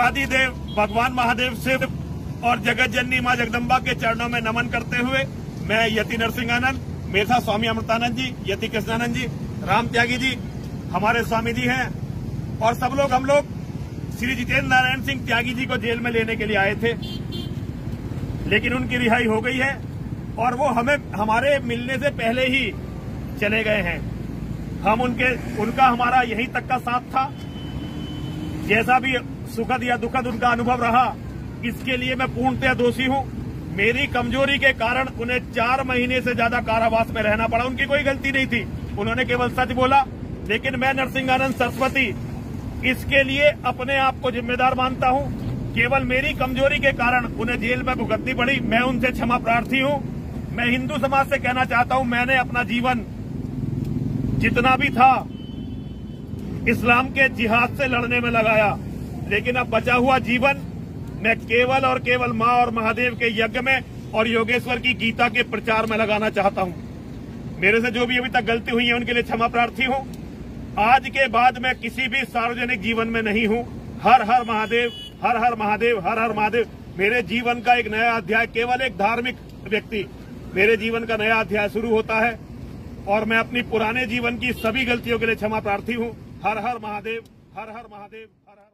देवादि देव भगवान महादेव शिव और जगत जननी मां जगदम्बा के चरणों में नमन करते हुए मैं यति नरसिंहानंद, मेरे साथ स्वामी अमृतानंद जी, यति कृष्णानंद जी, राम त्यागी जी हमारे स्वामी जी हैं, और सब लोग हम लोग श्री जितेंद्र नारायण सिंह त्यागी जी को जेल में लेने के लिए आए थे, लेकिन उनकी रिहाई हो गई है और वो हमें हमारे मिलने से पहले ही चले गए हैं। हम उनका हमारा यहीं तक का साथ था। जैसा भी सुखद या दुखद उनका अनुभव रहा, इसके लिए मैं पूर्णतः दोषी हूं। मेरी कमजोरी के कारण उन्हें 4 महीने से ज्यादा कारावास में रहना पड़ा। उनकी कोई गलती नहीं थी, उन्होंने केवल सच बोला। लेकिन मैं नरसिंहानंद सरस्वती इसके लिए अपने आप को जिम्मेदार मानता हूं। केवल मेरी कमजोरी के कारण उन्हें जेल में भुगतनी पड़ी। मैं उनसे क्षमा प्रार्थी हूं। मैं हिंदू समाज से कहना चाहता हूं, मैंने अपना जीवन जितना भी था इस्लाम के जिहाद से लड़ने में लगाया, लेकिन अब बचा हुआ जीवन मैं केवल और केवल मां और महादेव के यज्ञ में और योगेश्वर की गीता के प्रचार में लगाना चाहता हूं। मेरे से जो भी अभी तक गलती हुई है उनके लिए क्षमा प्रार्थी हूं। आज के बाद मैं किसी भी सार्वजनिक जीवन में नहीं हूं। हर हर महादेव, हर हर महादेव, हर हर महादेव। मेरे जीवन का एक नया अध्याय, केवल एक धार्मिक व्यक्ति, मेरे जीवन का नया अध्याय शुरू होता है और मैं अपनी पुराने जीवन की सभी गलतियों के लिए क्षमा प्रार्थी हूं। हर हर महादेव, हर हर महादेव, हर हर